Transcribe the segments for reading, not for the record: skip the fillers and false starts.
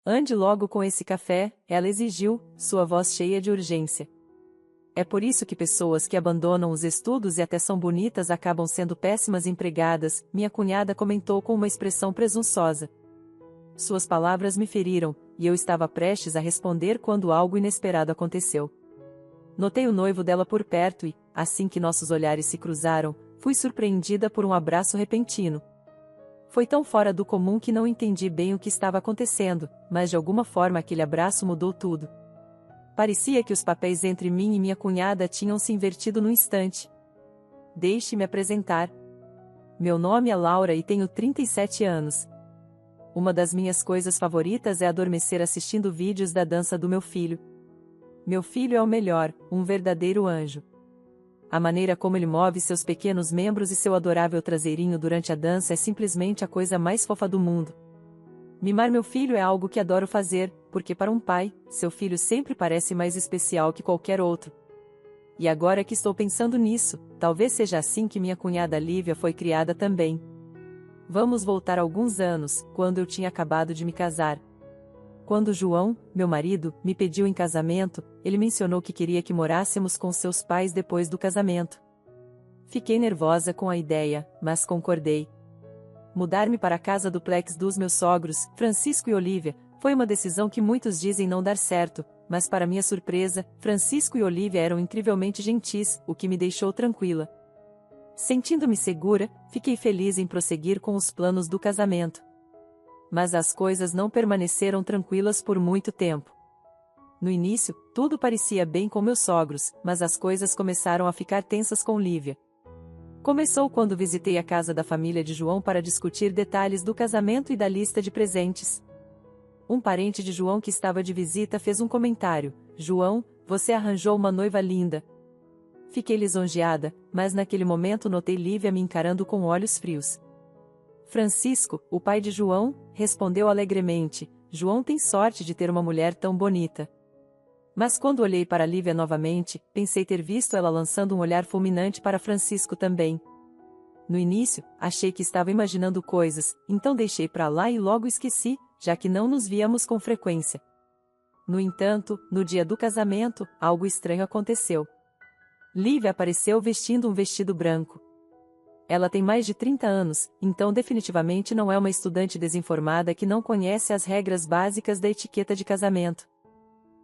Ande logo com esse café, ela exigiu, sua voz cheia de urgência. É por isso que pessoas que abandonam os estudos e até são bonitas acabam sendo péssimas empregadas, minha cunhada comentou com uma expressão presunçosa. Suas palavras me feriram, e eu estava prestes a responder quando algo inesperado aconteceu. Notei o noivo dela por perto e, assim que nossos olhares se cruzaram, fui surpreendida por um abraço repentino. Foi tão fora do comum que não entendi bem o que estava acontecendo, mas de alguma forma aquele abraço mudou tudo. Parecia que os papéis entre mim e minha cunhada tinham se invertido num instante. Deixe-me apresentar. Meu nome é Laura e tenho 37 anos. Uma das minhas coisas favoritas é adormecer assistindo vídeos da dança do meu filho. Meu filho é o melhor, um verdadeiro anjo. A maneira como ele move seus pequenos membros e seu adorável traseirinho durante a dança é simplesmente a coisa mais fofa do mundo. Mimar meu filho é algo que adoro fazer, porque para um pai, seu filho sempre parece mais especial que qualquer outro. E agora que estou pensando nisso, talvez seja assim que minha cunhada Lívia foi criada também. Vamos voltar alguns anos, quando eu tinha acabado de me casar. Quando João, meu marido, me pediu em casamento, ele mencionou que queria que morássemos com seus pais depois do casamento. Fiquei nervosa com a ideia, mas concordei. Mudar-me para a casa duplex dos meus sogros, Francisco e Olívia, foi uma decisão que muitos dizem não dar certo, mas para minha surpresa, Francisco e Olívia eram incrivelmente gentis, o que me deixou tranquila. Sentindo-me segura, fiquei feliz em prosseguir com os planos do casamento. Mas as coisas não permaneceram tranquilas por muito tempo. No início, tudo parecia bem com meus sogros, mas as coisas começaram a ficar tensas com Lívia. Começou quando visitei a casa da família de João para discutir detalhes do casamento e da lista de presentes. Um parente de João que estava de visita fez um comentário: "João, você arranjou uma noiva linda." Fiquei lisonjeada, mas naquele momento notei Lívia me encarando com olhos frios. Francisco, o pai de João, respondeu alegremente: "João tem sorte de ter uma mulher tão bonita." Mas quando olhei para Lívia novamente, pensei ter visto ela lançando um olhar fulminante para Francisco também. No início, achei que estava imaginando coisas, então deixei para lá e logo esqueci, já que não nos víamos com frequência. No entanto, no dia do casamento, algo estranho aconteceu. Lívia apareceu vestindo um vestido branco. Ela tem mais de 30 anos, então definitivamente não é uma estudante desinformada que não conhece as regras básicas da etiqueta de casamento.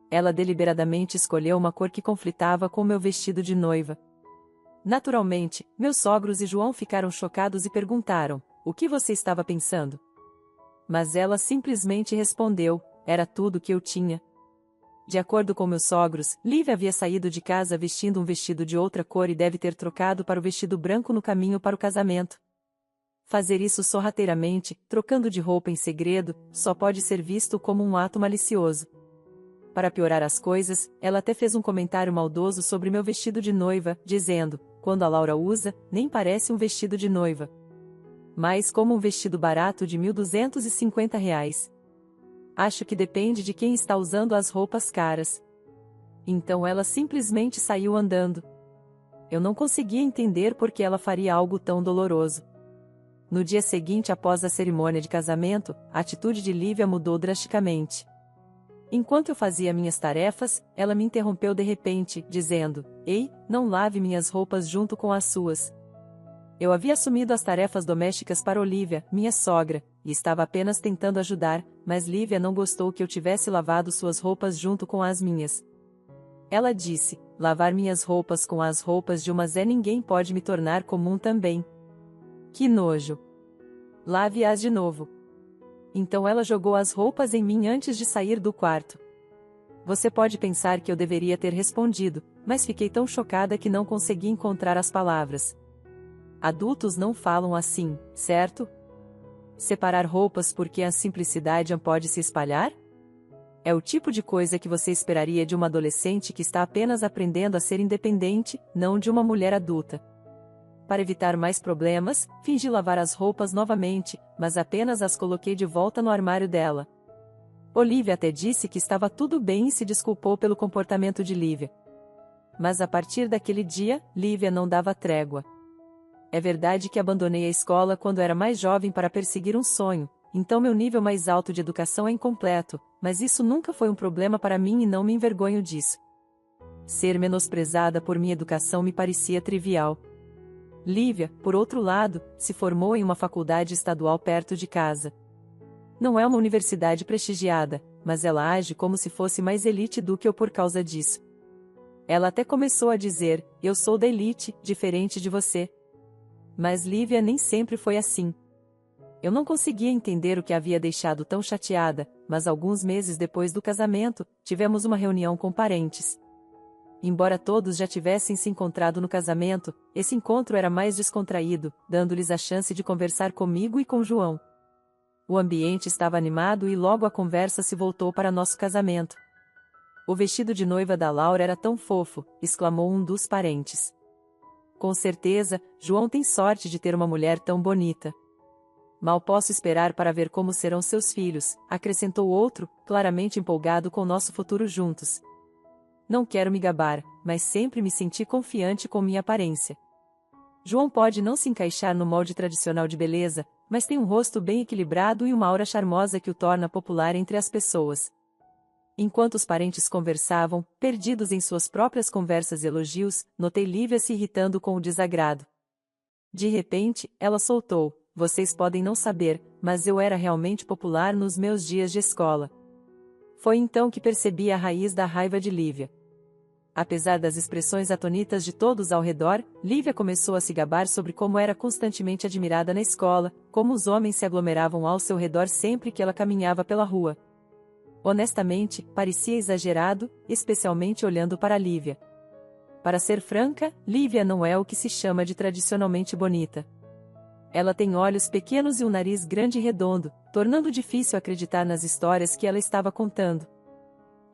Ela deliberadamente escolheu uma cor que conflitava com meu vestido de noiva. Naturalmente, meus sogros e João ficaram chocados e perguntaram: "O que você estava pensando?" Mas ela simplesmente respondeu: "Era tudo que eu tinha." De acordo com meus sogros, Lívia havia saído de casa vestindo um vestido de outra cor e deve ter trocado para o vestido branco no caminho para o casamento. Fazer isso sorrateiramente, trocando de roupa em segredo, só pode ser visto como um ato malicioso. Para piorar as coisas, ela até fez um comentário maldoso sobre meu vestido de noiva, dizendo: "Quando a Laura usa, nem parece um vestido de noiva. Mas como um vestido barato de R$ 1.250. Acho que depende de quem está usando as roupas caras." Então ela simplesmente saiu andando. Eu não conseguia entender por que ela faria algo tão doloroso. No dia seguinte após a cerimônia de casamento, a atitude de Lívia mudou drasticamente. Enquanto eu fazia minhas tarefas, ela me interrompeu de repente, dizendo: "Ei, não lave minhas roupas junto com as suas." Eu havia assumido as tarefas domésticas para Olívia, minha sogra, e estava apenas tentando ajudar, mas Lívia não gostou que eu tivesse lavado suas roupas junto com as minhas. Ela disse: "Lavar minhas roupas com as roupas de uma Zé ninguém pode me tornar comum também. Que nojo. Lave-as de novo." Então ela jogou as roupas em mim antes de sair do quarto. Você pode pensar que eu deveria ter respondido, mas fiquei tão chocada que não consegui encontrar as palavras. Adultos não falam assim, certo? Separar roupas porque a simplicidade pode se espalhar? É o tipo de coisa que você esperaria de uma adolescente que está apenas aprendendo a ser independente, não de uma mulher adulta. Para evitar mais problemas, fingi lavar as roupas novamente, mas apenas as coloquei de volta no armário dela. Olívia até disse que estava tudo bem e se desculpou pelo comportamento de Lívia. Mas a partir daquele dia, Lívia não dava trégua. É verdade que abandonei a escola quando era mais jovem para perseguir um sonho, então meu nível mais alto de educação é incompleto, mas isso nunca foi um problema para mim e não me envergonho disso. Ser menosprezada por minha educação me parecia trivial. Lívia, por outro lado, se formou em uma faculdade estadual perto de casa. Não é uma universidade prestigiada, mas ela age como se fosse mais elite do que eu por causa disso. Ela até começou a dizer, eu sou da elite, diferente de você. Mas Lívia nem sempre foi assim. Eu não conseguia entender o que a havia deixado tão chateada, mas alguns meses depois do casamento, tivemos uma reunião com parentes. Embora todos já tivessem se encontrado no casamento, esse encontro era mais descontraído, dando-lhes a chance de conversar comigo e com João. O ambiente estava animado e logo a conversa se voltou para nosso casamento. O vestido de noiva da Laura era tão fofo, exclamou um dos parentes. Com certeza, João tem sorte de ter uma mulher tão bonita. Mal posso esperar para ver como serão seus filhos, acrescentou outro, claramente empolgado com nosso futuro juntos. Não quero me gabar, mas sempre me senti confiante com minha aparência. João pode não se encaixar no molde tradicional de beleza, mas tem um rosto bem equilibrado e uma aura charmosa que o torna popular entre as pessoas. Enquanto os parentes conversavam, perdidos em suas próprias conversas e elogios, notei Lívia se irritando com o desagrado. De repente, ela soltou, vocês podem não saber, mas eu era realmente popular nos meus dias de escola. Foi então que percebi a raiz da raiva de Lívia. Apesar das expressões atonitas de todos ao redor, Lívia começou a se gabar sobre como era constantemente admirada na escola, como os homens se aglomeravam ao seu redor sempre que ela caminhava pela rua. Honestamente, parecia exagerado, especialmente olhando para Lívia. Para ser franca, Lívia não é o que se chama de tradicionalmente bonita. Ela tem olhos pequenos e um nariz grande e redondo, tornando difícil acreditar nas histórias que ela estava contando.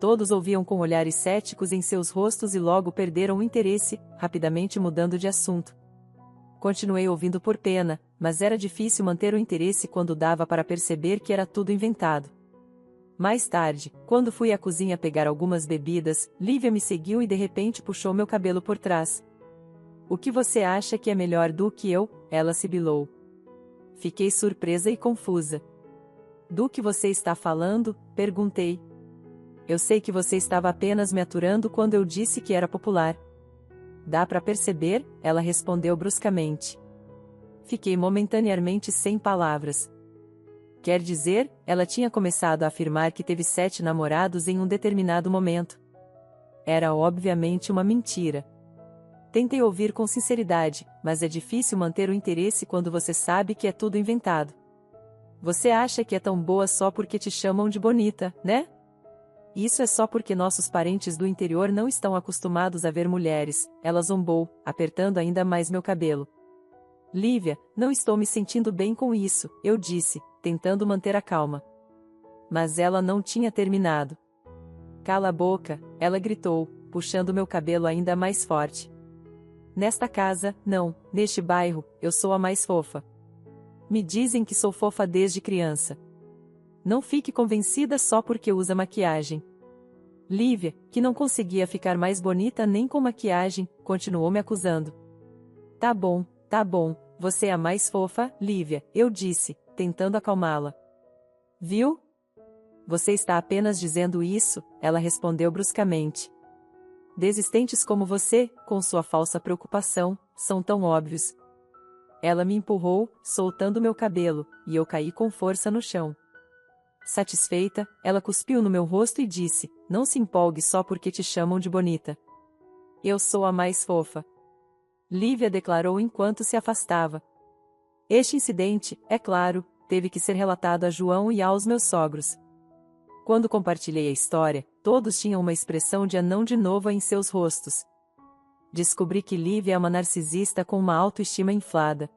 Todos ouviam com olhares céticos em seus rostos e logo perderam o interesse, rapidamente mudando de assunto. Continuei ouvindo por pena, mas era difícil manter o interesse quando dava para perceber que era tudo inventado. Mais tarde, quando fui à cozinha pegar algumas bebidas, Lívia me seguiu e de repente puxou meu cabelo por trás. O que você acha que é melhor do que eu? Ela sibilou. Fiquei surpresa e confusa. Do que você está falando? Perguntei. Eu sei que você estava apenas me aturando quando eu disse que era popular. Dá para perceber? Ela respondeu bruscamente. Fiquei momentaneamente sem palavras. Quer dizer, ela tinha começado a afirmar que teve 7 namorados em um determinado momento. Era obviamente uma mentira. Tentei ouvir com sinceridade, mas é difícil manter o interesse quando você sabe que é tudo inventado. Você acha que é tão boa só porque te chamam de bonita, né? Isso é só porque nossos parentes do interior não estão acostumados a ver mulheres, ela zombou, apertando ainda mais meu cabelo. Lívia, não estou me sentindo bem com isso, eu disse, tentando manter a calma. Mas ela não tinha terminado. Cala a boca, ela gritou, puxando meu cabelo ainda mais forte. Nesta casa, não, neste bairro, eu sou a mais fofa. Me dizem que sou fofa desde criança. Não fique convencida só porque usa maquiagem. Lívia, que não conseguia ficar mais bonita nem com maquiagem, continuou me acusando. Tá bom, você é a mais fofa, Lívia, eu disse, tentando acalmá-la. Viu? Você está apenas dizendo isso, ela respondeu bruscamente. Desistentes como você, com sua falsa preocupação, são tão óbvios. Ela me empurrou, soltando meu cabelo, e eu caí com força no chão. Satisfeita, ela cuspiu no meu rosto e disse, não se empolgue só porque te chamam de bonita. Eu sou a mais fofa. Lívia declarou enquanto se afastava. Este incidente, é claro, teve que ser relatado a João e aos meus sogros. Quando compartilhei a história, todos tinham uma expressão de anão de novo em seus rostos. Descobri que Lívia é uma narcisista com uma autoestima inflada.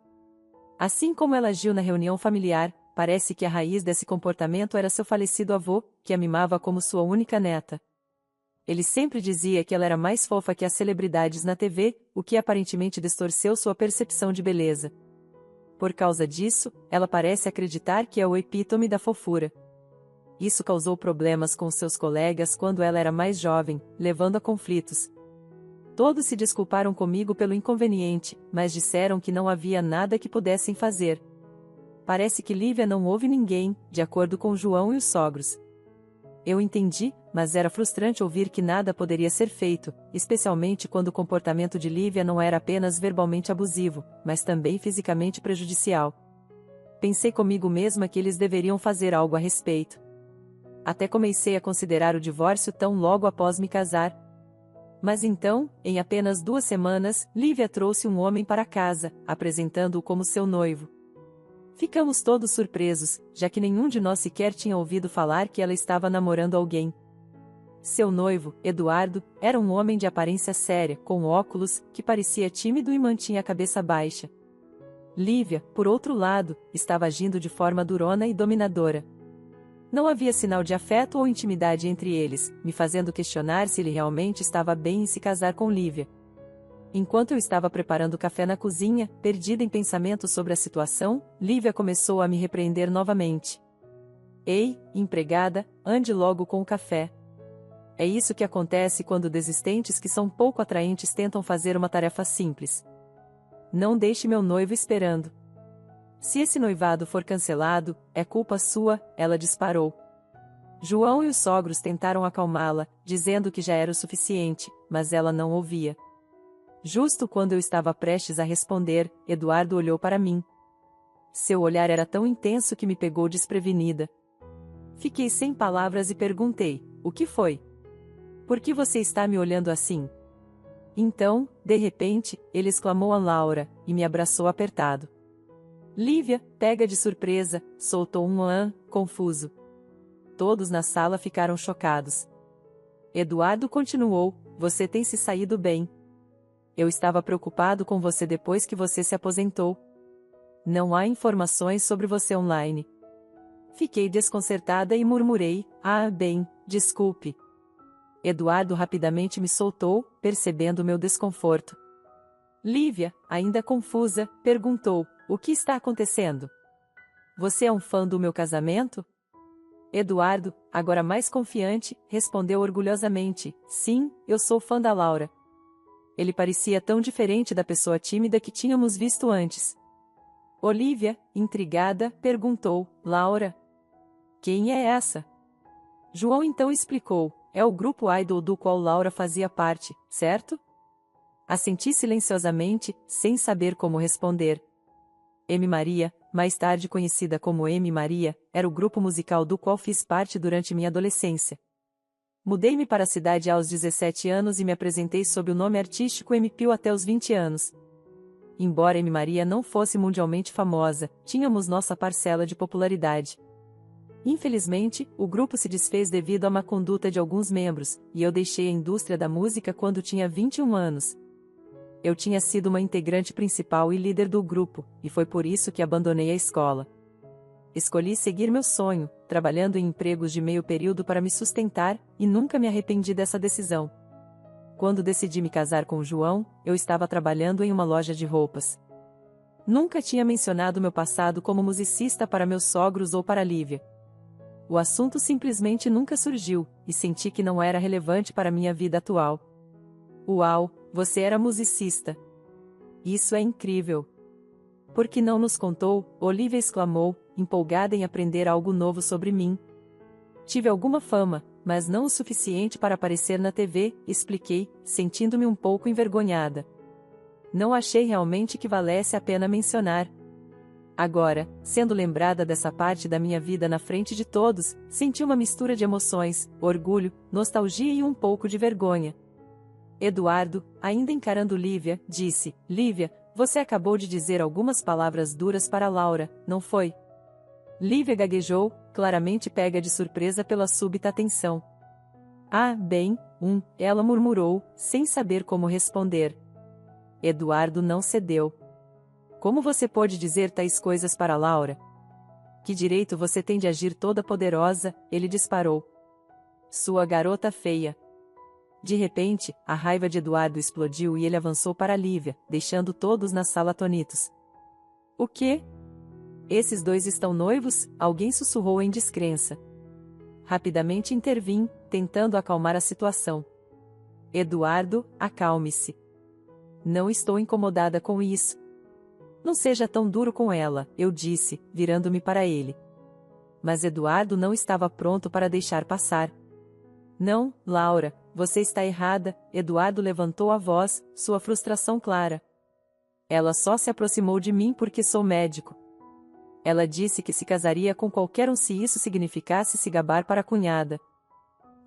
Assim como ela agiu na reunião familiar, parece que a raiz desse comportamento era seu falecido avô, que a mimava como sua única neta. Ele sempre dizia que ela era mais fofa que as celebridades na TV, o que aparentemente distorceu sua percepção de beleza. Por causa disso, ela parece acreditar que é o epítome da fofura. Isso causou problemas com seus colegas quando ela era mais jovem, levando a conflitos. Todos se desculparam comigo pelo inconveniente, mas disseram que não havia nada que pudessem fazer. Parece que Lívia não ouve ninguém, de acordo com João e os sogros. Eu entendi, mas era frustrante ouvir que nada poderia ser feito, especialmente quando o comportamento de Lívia não era apenas verbalmente abusivo, mas também fisicamente prejudicial. Pensei comigo mesma que eles deveriam fazer algo a respeito. Até comecei a considerar o divórcio tão logo após me casar. Mas então, em apenas 2 semanas, Lívia trouxe um homem para casa, apresentando-o como seu noivo. Ficamos todos surpresos, já que nenhum de nós sequer tinha ouvido falar que ela estava namorando alguém. Seu noivo, Eduardo, era um homem de aparência séria, com óculos, que parecia tímido e mantinha a cabeça baixa. Lívia, por outro lado, estava agindo de forma durona e dominadora. Não havia sinal de afeto ou intimidade entre eles, me fazendo questionar se ele realmente estava bem em se casar com Lívia. Enquanto eu estava preparando o café na cozinha, perdida em pensamentos sobre a situação, Lívia começou a me repreender novamente. Ei, empregada, ande logo com o café. É isso que acontece quando desistentes que são pouco atraentes tentam fazer uma tarefa simples. Não deixe meu noivo esperando. Se esse noivado for cancelado, é culpa sua, ela disparou. João e os sogros tentaram acalmá-la, dizendo que já era o suficiente, mas ela não ouvia. Justo quando eu estava prestes a responder, Eduardo olhou para mim. Seu olhar era tão intenso que me pegou desprevenida. Fiquei sem palavras e perguntei: o que foi? Por que você está me olhando assim? Então, de repente, ele exclamou a Laura, e me abraçou apertado. Lívia, pega de surpresa, soltou um confuso. Todos na sala ficaram chocados. Eduardo continuou: você tem se saído bem. Eu estava preocupado com você depois que você se aposentou. Não há informações sobre você online. Fiquei desconcertada e murmurei: bem, desculpe. Eduardo rapidamente me soltou, percebendo meu desconforto. Lívia, ainda confusa, perguntou: o que está acontecendo? Você é um fã do meu casamento? Eduardo, agora mais confiante, respondeu orgulhosamente: sim, eu sou fã da Laura. Ele parecia tão diferente da pessoa tímida que tínhamos visto antes. Olívia, intrigada, perguntou: Laura? Quem é essa? João então explicou: é o grupo idol do qual Laura fazia parte, certo? Assenti silenciosamente, sem saber como responder. M. Maria, mais tarde conhecida como M. Maria, era o grupo musical do qual fiz parte durante minha adolescência. Mudei-me para a cidade aos 17 anos e me apresentei sob o nome artístico M. Pio até os 20 anos. Embora M. Maria não fosse mundialmente famosa, tínhamos nossa parcela de popularidade. Infelizmente, o grupo se desfez devido à má conduta de alguns membros, e eu deixei a indústria da música quando tinha 21 anos. Eu tinha sido uma integrante principal e líder do grupo, e foi por isso que abandonei a escola. Escolhi seguir meu sonho, trabalhando em empregos de meio período para me sustentar, e nunca me arrependi dessa decisão. Quando decidi me casar com João, eu estava trabalhando em uma loja de roupas. Nunca tinha mencionado meu passado como musicista para meus sogros ou para Lívia. O assunto simplesmente nunca surgiu, e senti que não era relevante para minha vida atual. Uau, você era musicista! Isso é incrível! Por que não nos contou? Olivia exclamou, empolgada em aprender algo novo sobre mim. Tive alguma fama, mas não o suficiente para aparecer na TV, expliquei, sentindo-me um pouco envergonhada. Não achei realmente que valesse a pena mencionar. Agora, sendo lembrada dessa parte da minha vida na frente de todos, senti uma mistura de emoções, orgulho, nostalgia e um pouco de vergonha. Eduardo, ainda encarando Lívia, disse: Lívia, você acabou de dizer algumas palavras duras para Laura, não foi? Lívia gaguejou, claramente pega de surpresa pela súbita atenção. Bem, ela murmurou, sem saber como responder. Eduardo não cedeu. Como você pode dizer tais coisas para Laura? Que direito você tem de agir toda poderosa? Ele disparou. Sua garota feia. De repente, a raiva de Eduardo explodiu e ele avançou para Lívia, deixando todos na sala atonitos. O quê? Esses dois estão noivos? Alguém sussurrou em descrença. Rapidamente intervim, tentando acalmar a situação. Eduardo, acalme-se. Não estou incomodada com isso. Não seja tão duro com ela, eu disse, virando-me para ele. Mas Eduardo não estava pronto para deixar passar. Não, Laura, você está errada, Eduardo levantou a voz, sua frustração clara. Ela só se aproximou de mim porque sou médico. Ela disse que se casaria com qualquer um se isso significasse se gabar para a cunhada.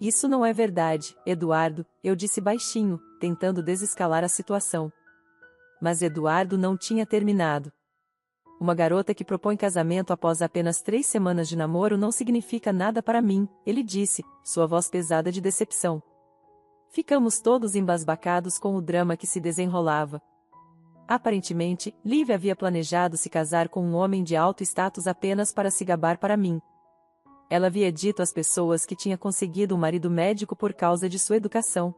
Isso não é verdade, Eduardo, eu disse baixinho, tentando desescalar a situação. Mas Eduardo não tinha terminado. Uma garota que propõe casamento após apenas 3 semanas de namoro não significa nada para mim, ele disse, sua voz pesada de decepção. Ficamos todos embasbacados com o drama que se desenrolava. Aparentemente, Lívia havia planejado se casar com um homem de alto status apenas para se gabar para mim. Ela havia dito às pessoas que tinha conseguido um marido médico por causa de sua educação.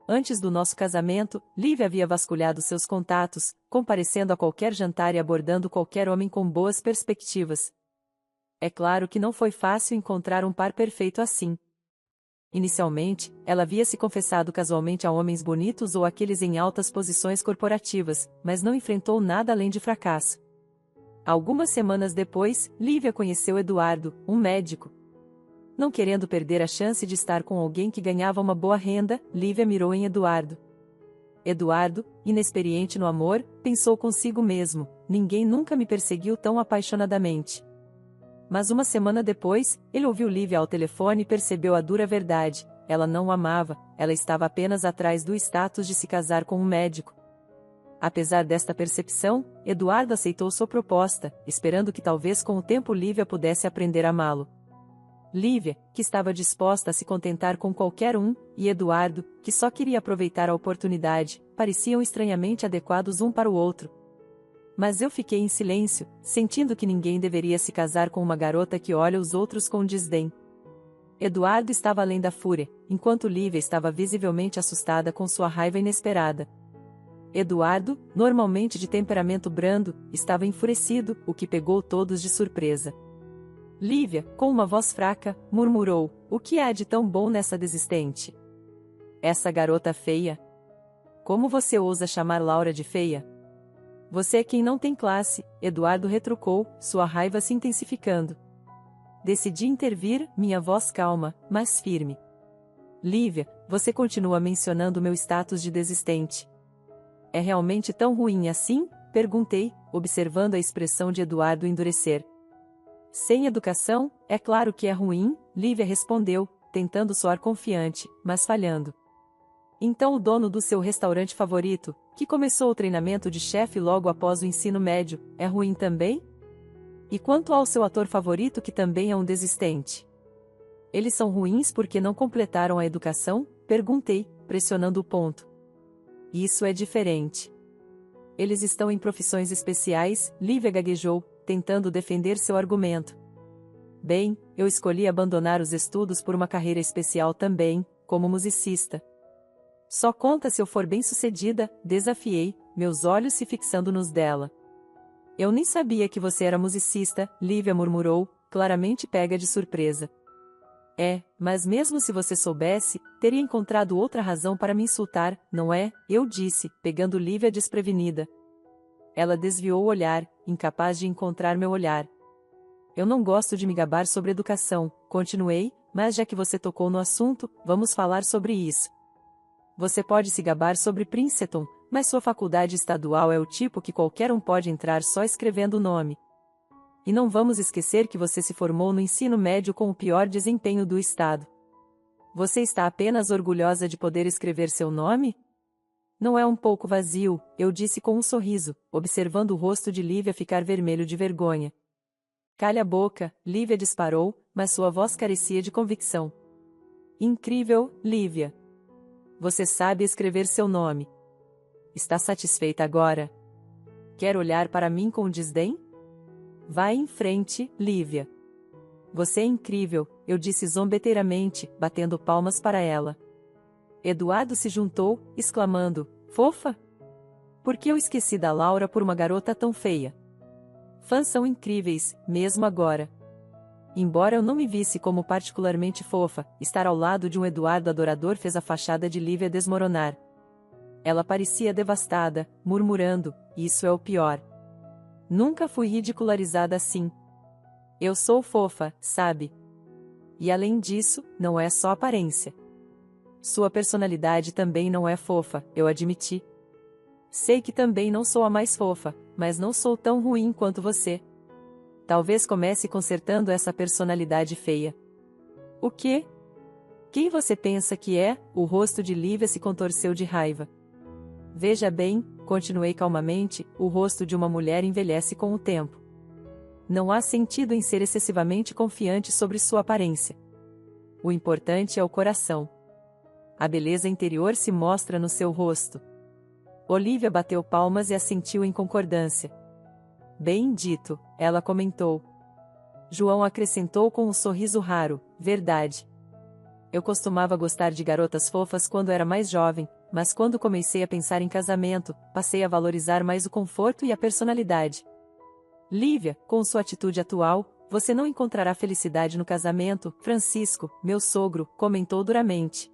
Antes do nosso casamento, Lívia havia vasculhado seus contatos, comparecendo a qualquer jantar e abordando qualquer homem com boas perspectivas. É claro que não foi fácil encontrar um par perfeito assim. Inicialmente, ela havia se confessado casualmente a homens bonitos ou aqueles em altas posições corporativas, mas não enfrentou nada além de fracasso. Algumas semanas depois, Lívia conheceu Eduardo, um médico. Não querendo perder a chance de estar com alguém que ganhava uma boa renda, Lívia mirou em Eduardo. Eduardo, inexperiente no amor, pensou consigo mesmo, ninguém nunca me perseguiu tão apaixonadamente. Mas uma semana depois, ele ouviu Lívia ao telefone e percebeu a dura verdade, ela não o amava, ela estava apenas atrás do status de se casar com um médico. Apesar desta percepção, Eduardo aceitou sua proposta, esperando que talvez com o tempo Lívia pudesse aprender a amá-lo. Lívia, que estava disposta a se contentar com qualquer um, e Eduardo, que só queria aproveitar a oportunidade, pareciam estranhamente adequados um para o outro. Mas eu fiquei em silêncio, sentindo que ninguém deveria se casar com uma garota que olha os outros com desdém. Eduardo estava além da fúria, enquanto Lívia estava visivelmente assustada com sua raiva inesperada. Eduardo, normalmente de temperamento brando, estava enfurecido, o que pegou todos de surpresa. Lívia, com uma voz fraca, murmurou, o que há de tão bom nessa desistente? Essa garota feia. Como você ousa chamar Laura de feia? Você é quem não tem classe, Eduardo retrucou, sua raiva se intensificando. Decidi intervir, minha voz calma, mas firme. Lívia, você continua mencionando meu status de desistente. É realmente tão ruim assim? Perguntei, observando a expressão de Eduardo endurecer. Sem educação, é claro que é ruim, Lívia respondeu, tentando soar confiante, mas falhando. Então o dono do seu restaurante favorito, que começou o treinamento de chefe logo após o ensino médio, é ruim também? E quanto ao seu ator favorito que também é um desistente? Eles são ruins porque não completaram a educação? Perguntei, pressionando o ponto. Isso é diferente. Eles estão em profissões especiais, Lívia gaguejou, tentando defender seu argumento. Bem, eu escolhi abandonar os estudos por uma carreira especial também, como musicista. Só conta se eu for bem-sucedida, desafiei, meus olhos se fixando nos dela. Eu nem sabia que você era musicista, Lívia murmurou, claramente pega de surpresa. Mas mesmo se você soubesse, teria encontrado outra razão para me insultar, não é? Eu disse, pegando Lívia desprevenida. Ela desviou o olhar, incapaz de encontrar meu olhar. Eu não gosto de me gabar sobre educação, continuei, mas já que você tocou no assunto, vamos falar sobre isso. Você pode se gabar sobre Princeton, mas sua faculdade estadual é o tipo que qualquer um pode entrar só escrevendo o nome. E não vamos esquecer que você se formou no ensino médio com o pior desempenho do estado. Você está apenas orgulhosa de poder escrever seu nome? Não é um pouco vazio, eu disse com um sorriso, observando o rosto de Lívia ficar vermelho de vergonha. Calha a boca, Lívia disparou, mas sua voz carecia de convicção. Incrível, Lívia. Você sabe escrever seu nome. Está satisfeita agora? Quer olhar para mim com desdém? Vai em frente, Lívia. Você é incrível, eu disse zombeteiramente, batendo palmas para ela. Eduardo se juntou, exclamando, fofa? Por que eu esqueci da Laura por uma garota tão feia? Fãs são incríveis, mesmo agora. Embora eu não me visse como particularmente fofa, estar ao lado de um Eduardo adorador fez a fachada de Lívia desmoronar. Ela parecia devastada, murmurando, isso é o pior. Nunca fui ridicularizada assim. Eu sou fofa, sabe? E além disso, não é só aparência. Sua personalidade também não é fofa, eu admiti. Sei que também não sou a mais fofa, mas não sou tão ruim quanto você. Talvez comece consertando essa personalidade feia. O quê? Quem você pensa que é? O rosto de Lívia se contorceu de raiva. Veja bem, continuei calmamente, o rosto de uma mulher envelhece com o tempo. Não há sentido em ser excessivamente confiante sobre sua aparência. O importante é o coração. A beleza interior se mostra no seu rosto. Olivia bateu palmas e assentiu em concordância. Bem dito, ela comentou. João acrescentou com um sorriso raro, verdade. Eu costumava gostar de garotas fofas quando era mais jovem, mas quando comecei a pensar em casamento, passei a valorizar mais o conforto e a personalidade. Lívia, com sua atitude atual, você não encontrará felicidade no casamento, Francisco, meu sogro, comentou duramente.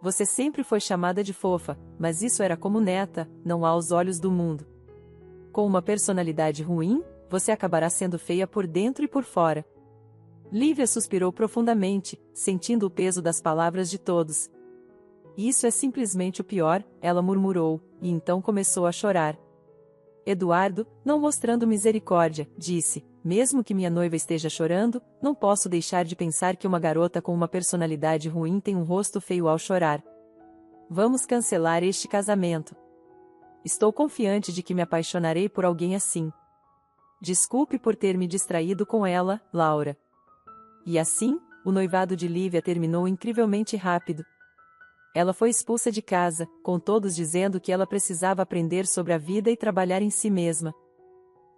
Você sempre foi chamada de fofa, mas isso era como neta, não aos olhos do mundo. Com uma personalidade ruim, você acabará sendo feia por dentro e por fora. Lívia suspirou profundamente, sentindo o peso das palavras de todos. Isso é simplesmente o pior, ela murmurou, e então começou a chorar. Eduardo, não mostrando misericórdia, disse, mesmo que minha noiva esteja chorando, não posso deixar de pensar que uma garota com uma personalidade ruim tem um rosto feio ao chorar. Vamos cancelar este casamento. Estou confiante de que me apaixonarei por alguém assim. Desculpe por ter me distraído com ela, Laura. E assim, o noivado de Lívia terminou incrivelmente rápido. Ela foi expulsa de casa, com todos dizendo que ela precisava aprender sobre a vida e trabalhar em si mesma.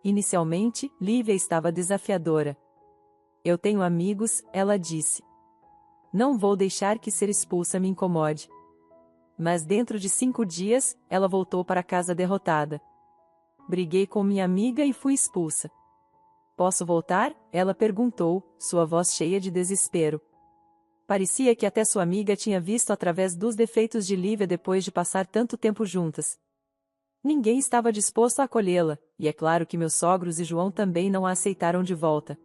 Inicialmente, Lívia estava desafiadora. Eu tenho amigos, ela disse. Não vou deixar que ser expulsa me incomode. Mas dentro de 5 dias, ela voltou para casa derrotada. Briguei com minha amiga e fui expulsa. Posso voltar? Ela perguntou, sua voz cheia de desespero. Parecia que até sua amiga tinha visto através dos defeitos de Lívia depois de passar tanto tempo juntas. Ninguém estava disposto a acolhê-la, e é claro que meus sogros e João também não a aceitaram de volta.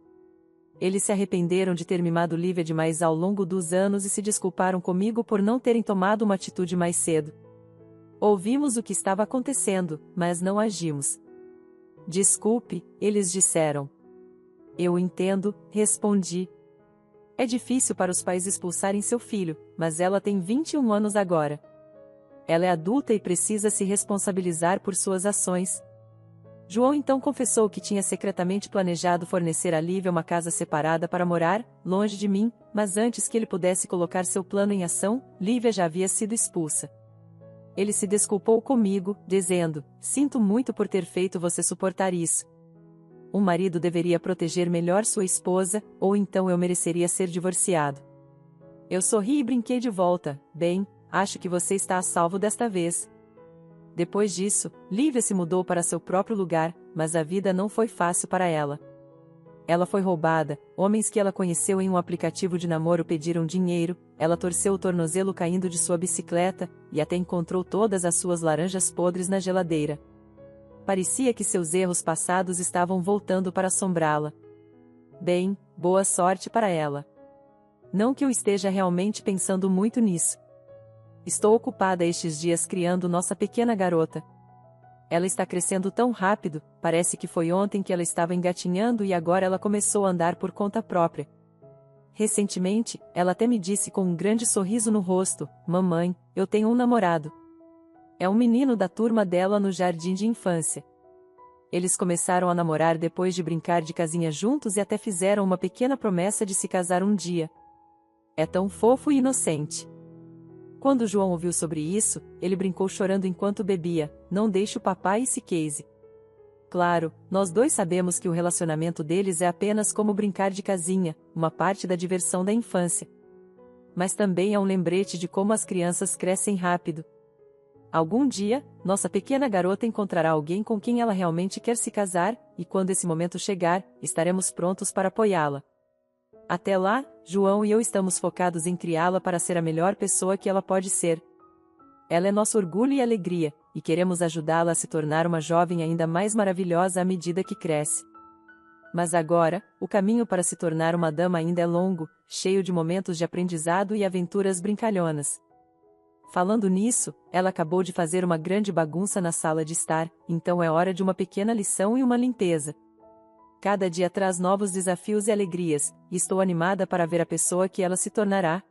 Eles se arrependeram de ter mimado Lívia demais ao longo dos anos e se desculparam comigo por não terem tomado uma atitude mais cedo. Ouvimos o que estava acontecendo, mas não agimos. Desculpe, eles disseram. Eu entendo, respondi. É difícil para os pais expulsarem seu filho, mas ela tem 21 anos agora. Ela é adulta e precisa se responsabilizar por suas ações. João então confessou que tinha secretamente planejado fornecer a Lívia uma casa separada para morar, longe de mim, mas antes que ele pudesse colocar seu plano em ação, Lívia já havia sido expulsa. Ele se desculpou comigo, dizendo, sinto muito por ter feito você suportar isso. Um marido deveria proteger melhor sua esposa, ou então eu mereceria ser divorciado. Eu sorri e brinquei de volta, bem, acho que você está a salvo desta vez. Depois disso, Lívia se mudou para seu próprio lugar, mas a vida não foi fácil para ela. Ela foi roubada, homens que ela conheceu em um aplicativo de namoro pediram dinheiro, ela torceu o tornozelo caindo de sua bicicleta, e até encontrou todas as suas laranjas podres na geladeira. Parecia que seus erros passados estavam voltando para assombrá-la. Bem, boa sorte para ela. Não que eu esteja realmente pensando muito nisso. Estou ocupada estes dias criando nossa pequena garota. Ela está crescendo tão rápido, parece que foi ontem que ela estava engatinhando e agora ela começou a andar por conta própria. Recentemente, ela até me disse com um grande sorriso no rosto, mamãe, eu tenho um namorado. É um menino da turma dela no jardim de infância. Eles começaram a namorar depois de brincar de casinha juntos e até fizeram uma pequena promessa de se casar um dia. É tão fofo e inocente. Quando João ouviu sobre isso, ele brincou chorando enquanto bebia, não deixe o papai e se case. Claro, nós dois sabemos que o relacionamento deles é apenas como brincar de casinha, uma parte da diversão da infância. Mas também é um lembrete de como as crianças crescem rápido. Algum dia, nossa pequena garota encontrará alguém com quem ela realmente quer se casar, e quando esse momento chegar, estaremos prontos para apoiá-la. Até lá, João e eu estamos focados em criá-la para ser a melhor pessoa que ela pode ser. Ela é nosso orgulho e alegria, e queremos ajudá-la a se tornar uma jovem ainda mais maravilhosa à medida que cresce. Mas agora, o caminho para se tornar uma dama ainda é longo, cheio de momentos de aprendizado e aventuras brincalhonas. Falando nisso, ela acabou de fazer uma grande bagunça na sala de estar, então é hora de uma pequena lição e uma limpeza. Cada dia traz novos desafios e alegrias, e estou animada para ver a pessoa que ela se tornará.